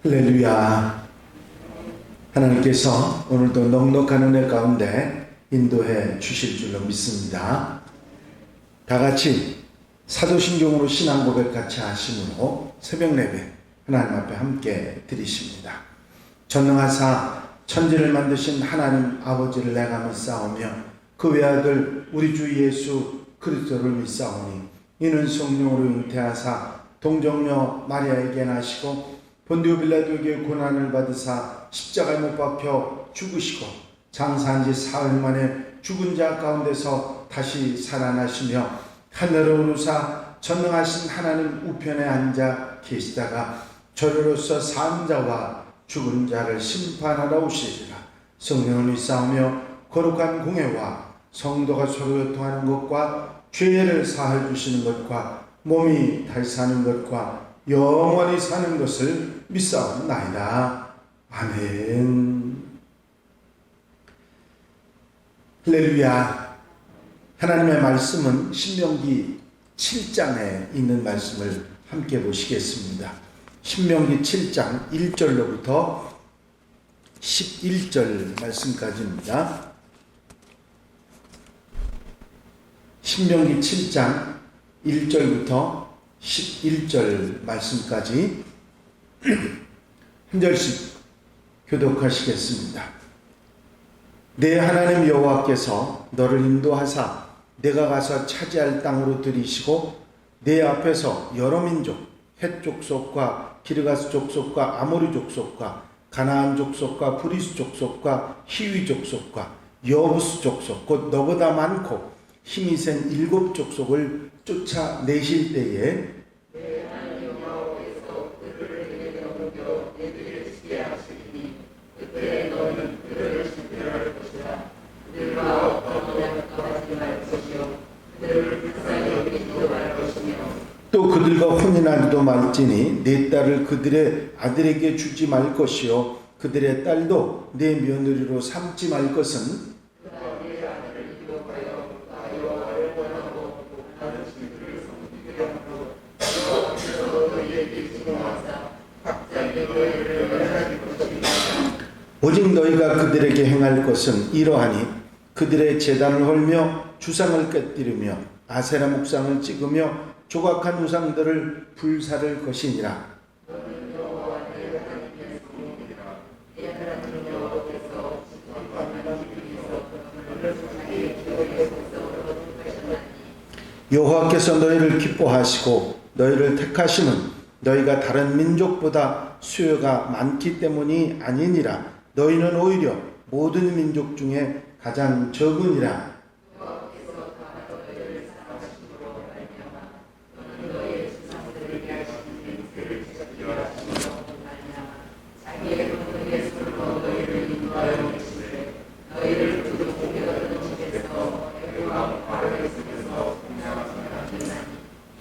할렐루야. 하나님께서 오늘도 넉넉한 은혜 가운데 인도해 주실 줄로 믿습니다. 다 같이 사도신경으로 신앙 고백 같이 하심으로 새벽 예배 하나님 앞에 함께 드리십니다. 전능하사 천지를 만드신 하나님 아버지를 내가 믿사오며 그 외아들 우리 주 예수 그리스도를 믿사오니 이는 성령으로 잉태하사 동정녀 마리아에게 나시고 본디오 빌라도에게 고난을 받으사 십자가에 못 박혀 죽으시고 장사한 지 사흘 만에 죽은 자 가운데서 다시 살아나시며 하늘에 오르사 전능하신 하나님 우편에 앉아 계시다가 저리로서 산 자와 죽은 자를 심판하러 오시리라. 성령을 믿사오며 거룩한 공회와 성도가 서로 교통하는 것과 죄를 사하여 주시는 것과 몸이 다시 사는 것과 영원히 사는 것을 믿사옵나이다. 아멘. 할렐루야. 하나님의 말씀은 신명기 7장에 있는 말씀을 함께 보시겠습니다. 신명기 7장 1절로부터 11절 말씀까지입니다. 신명기 7장 1절부터 11절 말씀까지 한 절씩 교독하시겠습니다. 내 하나님 여호와께서 너를 인도하사 내가 가서 차지할 땅으로 들이시고 내 앞에서 여러 민족 헷 족속과 기르가스 족속과 아모리 족속과 가나안 족속과 브리스 족속과 히위 족속과 여부스 족속 곧 너보다 많고 힘이 센 7 족속을 쫓아내실 때에 또 그들과 혼인하지도 말지니 내 딸을 그들의 아들에게 주지 말 것이요 그들의 딸도 내 며느리로 삼지 말 것은 오직 너희가 그들에게 행할 것은 이러하니 그들의 제단을 헐며 주상을 깨뜨리며 아세라 목상을 찍으며 조각한 우상들을 불사를 것이니라. 여호와께서 너희를 기뻐하시고 너희를 택하심은 너희가 다른 민족보다 수요가 많기 때문이 아니니라. 너희는 오히려 모든 민족 중에 가장 적으니라.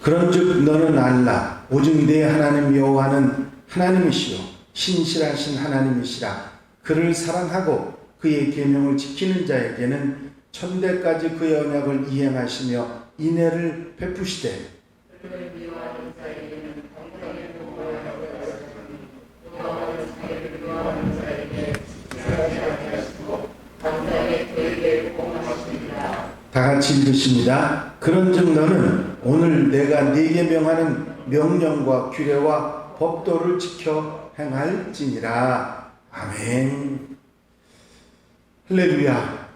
그런즉 너는 알라. 오직 내 하나님 여호와는 하나님이시요 신실하신 하나님이시라. 그를 사랑하고 그의 계명을 지키는 자에게는 천대까지 그의 언약을 이행하시며 인애를 베푸시되 다 같이 읽으십니다. 그런즉 너는 오늘 내가 네게 명하는 명령과 규례와 법도를 지켜 행할지니라. 아멘. 할렐루야.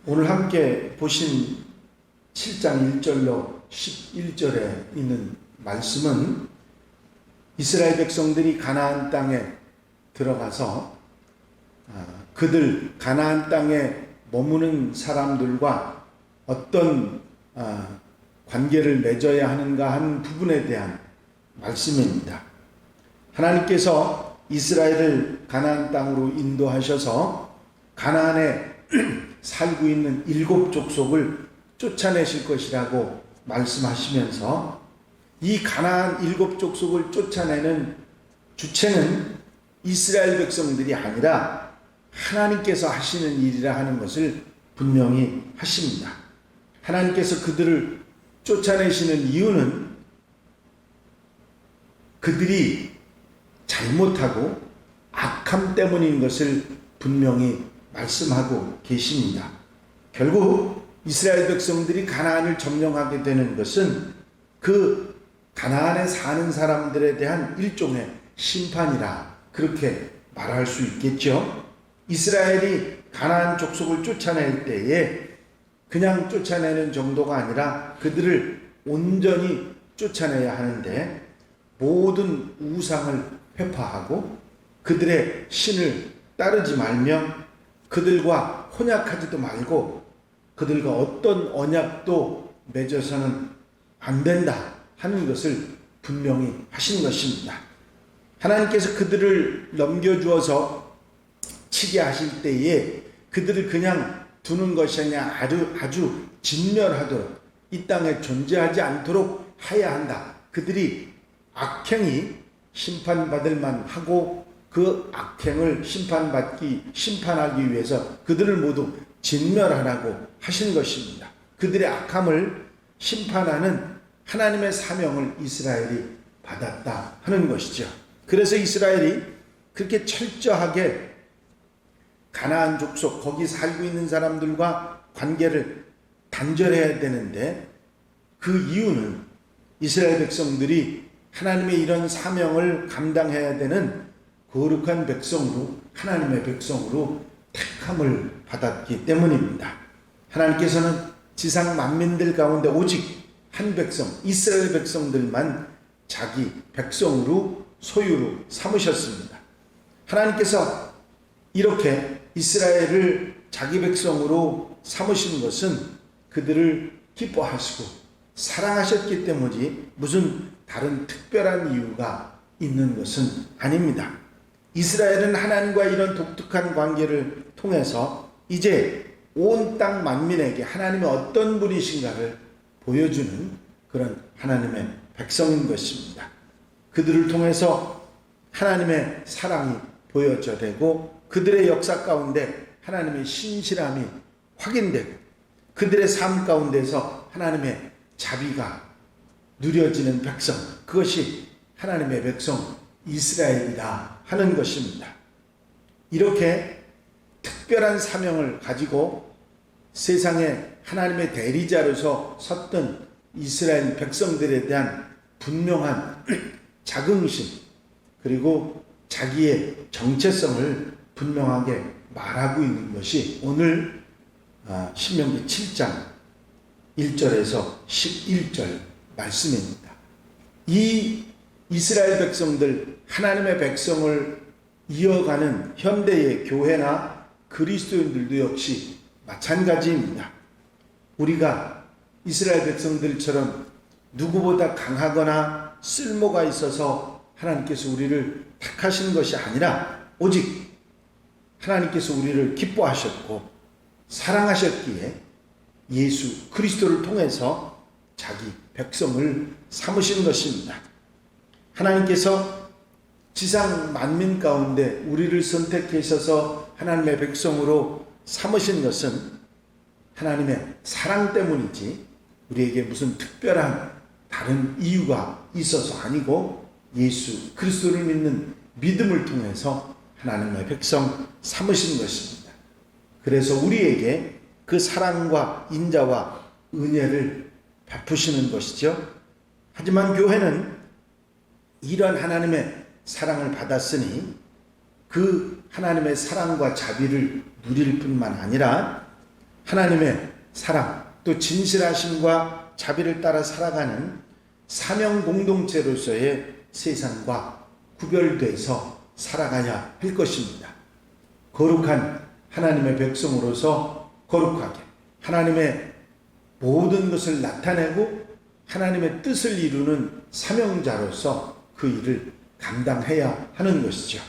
오늘 함께 보신 7장 1절로 11절에 있는 말씀은 이스라엘 백성들이 가나안 땅에 들어가서 그들 가나안 땅에 머무는 사람들과 어떤 관계를 맺어야 하는가 하는 부분에 대한 말씀입니다. 하나님께서 이스라엘을 가나안 땅으로 인도하셔서 가나안에 살고 있는 7 족속을 쫓아내실 것이라고 말씀하시면서 이 가나안 7 족속을 쫓아내는 주체는 이스라엘 백성들이 아니라 하나님께서 하시는 일이라 하는 것을 분명히 하십니다. 하나님께서 그들을 쫓아내시는 이유는 그들이 잘못하고 악함 때문인 것을 분명히 말씀하고 계십니다. 결국 이스라엘 백성들이 가나안을 점령하게 되는 것은 그 가나안에 사는 사람들에 대한 일종의 심판이라 그렇게 말할 수 있겠죠. 이스라엘이 가나안 족속을 쫓아낼 때에 그냥 쫓아내는 정도가 아니라 그들을 온전히 쫓아내야 하는데 모든 우상을 회파하고 그들의 신을 따르지 말며 그들과 혼약하지도 말고 그들과 어떤 언약도 맺어서는 안 된다 하는 것을 분명히 하신 것입니다. 하나님께서 그들을 넘겨주어서 치게 하실 때에 그들을 그냥 두는 것이 아니라 아주 진멸하도록 이 땅에 존재하지 않도록 해야 한다. 그들이 악행이 심판받을 만하고 그 악행을 심판하기 위해서 그들을 모두 진멸하라고 하신 것입니다. 그들의 악함을 심판하는 하나님의 사명을 이스라엘이 받았다 하는 것이죠. 그래서 이스라엘이 그렇게 철저하게 가나안 족속 거기 살고 있는 사람들과 관계를 단절해야 되는데 그 이유는 이스라엘 백성들이 하나님의 이런 사명을 감당해야 되는 거룩한 백성으로 하나님의 백성으로 택함을 받았기 때문입니다. 하나님께서는 지상 만민들 가운데 오직 한 백성 이스라엘 백성들만 자기 백성으로 소유로 삼으셨습니다. 하나님께서 이렇게 이스라엘을 자기 백성으로 삼으신 것은 그들을 기뻐하시고 사랑하셨기 때문이지 무슨 다른 특별한 이유가 있는 것은 아닙니다. 이스라엘은 하나님과 이런 독특한 관계를 통해서 이제 온 땅 만민에게 하나님의 어떤 분이신가를 보여주는 그런 하나님의 백성인 것입니다. 그들을 통해서 하나님의 사랑이 보여져 되고 그들의 역사 가운데 하나님의 신실함이 확인되고 그들의 삶 가운데서 하나님의 자비가 누려지는 백성, 그것이 하나님의 백성 이스라엘이다 하는 것입니다. 이렇게 특별한 사명을 가지고 세상에 하나님의 대리자로서 섰던 이스라엘 백성들에 대한 분명한 자긍심 그리고 자기의 정체성을 분명하게 말하고 있는 것이 오늘 신명기 7장 1절에서 11절 말씀입니다. 이 이스라엘 백성들 하나님의 백성을 이어가는 현대의 교회나 그리스도인들도 역시 마찬가지입니다. 우리가 이스라엘 백성들처럼 누구보다 강하거나 쓸모가 있어서 하나님께서 우리를 택하신 것이 아니라 오직 하나님께서 우리를 기뻐하셨고 사랑하셨기에 예수 그리스도를 통해서 자기 백성을 삼으신 것입니다. 하나님께서 지상 만민 가운데 우리를 선택하셔서 하나님의 백성으로 삼으신 것은 하나님의 사랑 때문이지 우리에게 무슨 특별한 다른 이유가 있어서 아니고 예수 그리스도를 믿는 믿음을 통해서 하나님의 백성 삼으신 것입니다. 그래서 우리에게 그 사랑과 인자와 은혜를 베푸시는 것이죠. 하지만 교회는 이런 하나님의 사랑을 받았으니 그 하나님의 사랑과 자비를 누릴 뿐만 아니라 하나님의 사랑 또 진실하심과 자비를 따라 살아가는 사명 공동체로서의 세상과 구별돼서 살아가야 할 것입니다. 거룩한 하나님의 백성으로서 거룩하게 하나님의 모든 것을 나타내고 하나님의 뜻을 이루는 사명자로서 그 일을 감당해야 하는 것이죠.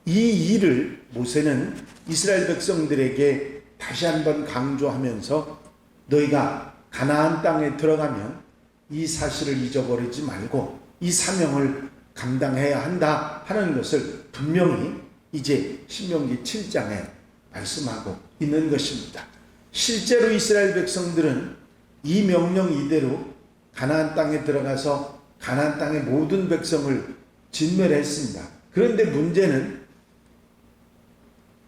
이 일을 모세는 이스라엘 백성들에게 다시 한번 강조하면서 너희가 가나안 땅에 들어가면 이 사실을 잊어버리지 말고 이 사명을 감당해야 한다 하는 것을 분명히 이제 신명기 7장에 말씀하고 있는 것입니다. 실제로 이스라엘 백성들은 이 명령 이대로 가나안 땅에 들어가서 가나안 땅의 모든 백성을 진멸했습니다. 그런데 문제는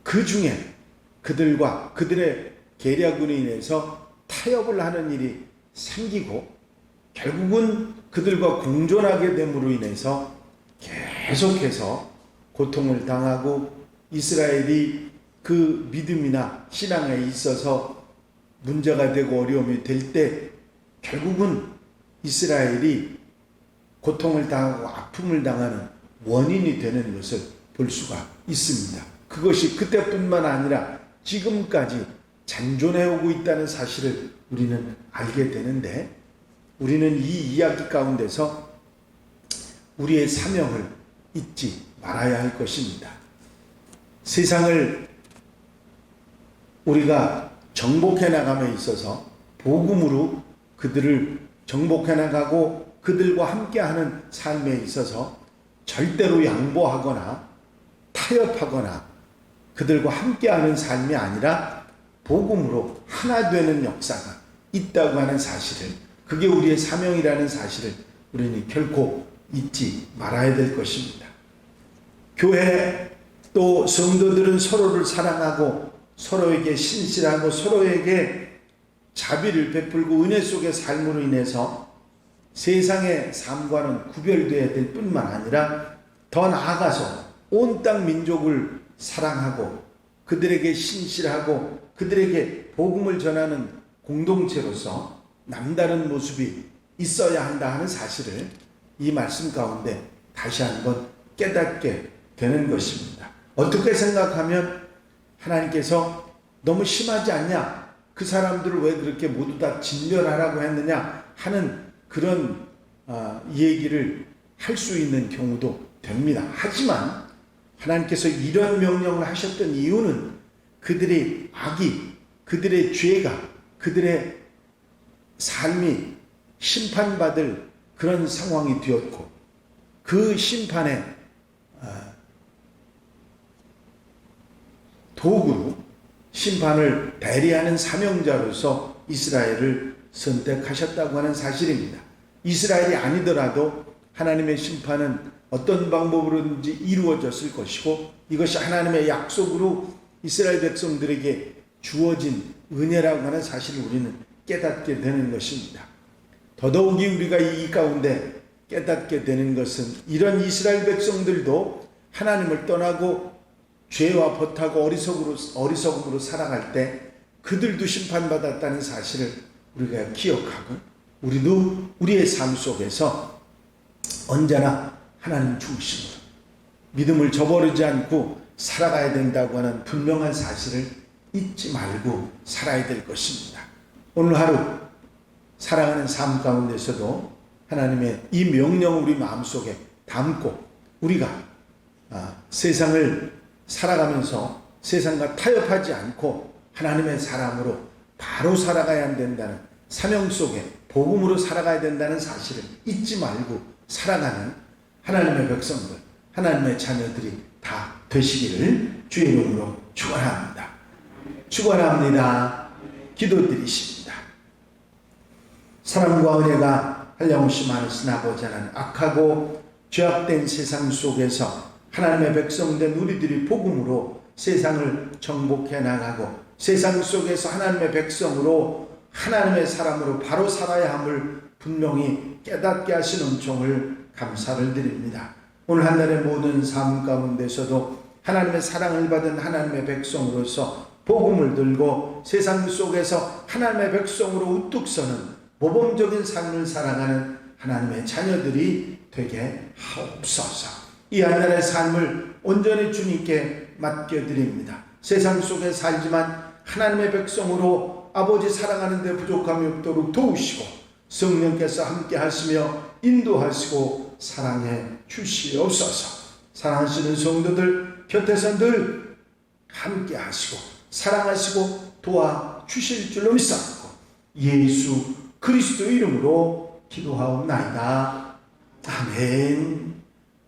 그 중에 그들과 그들의 계략으로 인해서 타협을 하는 일이 생기고 결국은 그들과 공존하게 됨으로 인해서 계속해서 고통을 당하고 이스라엘이 그 믿음이나 신앙에 있어서 문제가 되고 어려움이 될 때 결국은 이스라엘이 고통을 당하고 아픔을 당하는 원인이 되는 것을 볼 수가 있습니다. 그것이 그때뿐만 아니라 지금까지 잔존해 오고 있다는 사실을 우리는 알게 되는데, 우리는 이 이야기 가운데서 우리의 사명을 잊지 말아야 할 것입니다. 세상을 우리가 정복해 나감에 있어서 복음으로 그들을 정복해 나가고 그들과 함께하는 삶에 있어서 절대로 양보하거나 타협하거나 그들과 함께하는 삶이 아니라 복음으로 하나 되는 역사가 있다고 하는 사실을, 그게 우리의 사명이라는 사실을 우리는 결코 잊지 말아야 될 것입니다. 교회 또 성도들은 서로를 사랑하고 서로에게 신실하고 서로에게 자비를 베풀고 은혜 속의 삶으로 인해서 세상의 삶과는 구별되어야 될 뿐만 아니라 더 나아가서 온 땅 민족을 사랑하고 그들에게 신실하고 그들에게 복음을 전하는 공동체로서 남다른 모습이 있어야 한다 하는 사실을 이 말씀 가운데 다시 한번 깨닫게 되는 것입니다. 어떻게 생각하면 하나님께서 너무 심하지 않냐? 그 사람들을 왜 그렇게 모두 다 진멸하라고 했느냐? 하는 그런 얘기를 할 수 있는 경우도 됩니다. 하지만 하나님께서 이런 명령을 하셨던 이유는 그들의 악이, 그들의 죄가, 그들의 삶이 심판받을 그런 상황이 되었고 그 심판의 도구로 심판을 대리하는 사명자로서 이스라엘을 선택하셨다고 하는 사실입니다. 이스라엘이 아니더라도 하나님의 심판은 어떤 방법으로든지 이루어졌을 것이고 이것이 하나님의 약속으로 이스라엘 백성들에게 주어진 은혜라고 하는 사실을 우리는 깨닫게 되는 것입니다. 더더욱이 우리가 이 가운데 깨닫게 되는 것은 이런 이스라엘 백성들도 하나님을 떠나고 죄와 벗하고 어리석음으로 살아갈 때 그들도 심판받았다는 사실을 우리가 기억하고 우리도 우리의 삶 속에서 언제나 하나님 중심으로 믿음을 저버리지 않고 살아가야 된다고 하는 분명한 사실을 잊지 말고 살아야 될 것입니다. 오늘 하루 살아가는 삶 가운데서도 하나님의 이 명령을 우리 마음속에 담고 우리가 세상을 살아가면서 세상과 타협하지 않고 하나님의 사람으로 바로 살아가야 된다는 사명 속에 복음으로 살아가야 된다는 사실을 잊지 말고 살아가는 하나님의 백성들, 하나님의 자녀들이 다 되시기를 주의 이름으로 축원합니다. 축원합니다. 기도드리십니다. 사랑과 은혜가 한량없이 많으신 아버지 하나님, 악하고 죄악된 세상 속에서 하나님의 백성된 우리들이 복음으로 세상을 정복해 나가고 세상 속에서 하나님의 백성으로 하나님의 사람으로 바로 살아야 함을 분명히 깨닫게 하신 은총을 감사를 드립니다. 오늘 한 날의 모든 삶 가운데서도 하나님의 사랑을 받은 하나님의 백성으로서 복음을 들고 세상 속에서 하나님의 백성으로 우뚝 서는 모범적인 삶을 살아가는 하나님의 자녀들이 되게 하옵소서. 이 한 날의 삶을 온전히 주님께 맡겨드립니다. 세상 속에 살지만 하나님의 백성으로 아버지 사랑하는 데 부족함이 없도록 도우시고 성령께서 함께 하시며 인도하시고 사랑해 주시옵소서. 사랑하시는 성도들 곁에서 늘 함께 하시고 사랑하시고 도와주실 줄로 믿사옵고 예수 그리스도 이름으로 기도하옵나이다. 아멘.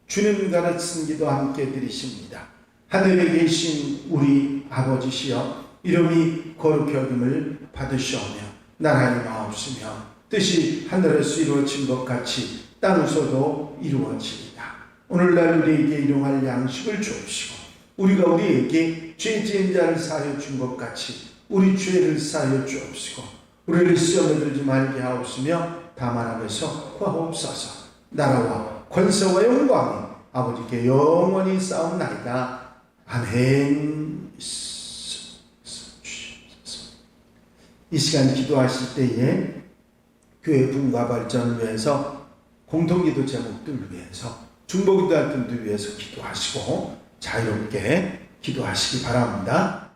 주님 가르친 기도 함께 드리십니다. 하늘에 계신 우리 아버지시여, 이름이 거룩히 여김을 받으시오며 나라의 마옵시며 뜻이 하늘에서 이루어진 것 같이 땅에서도 이루어지리다. 오늘날 우리에게 일용할 양식을 주옵시고 우리가 우리에게 죄 지은 자를 사하여 준 것 같이 우리 죄를 사하여 주옵시고 우리를 시험에 들지 말게 하옵시며 다만 하면서 구하옵소서. 나라와 권세와 영광이 아버지께 영원히 싸움나이다. 아멘. 이 시간 기도하실 때에 교회 부흥과 발전을 위해서 공동기도 제목들 위해서 중보기도할 분들 위해서 기도하시고 자유롭게 기도하시기 바랍니다.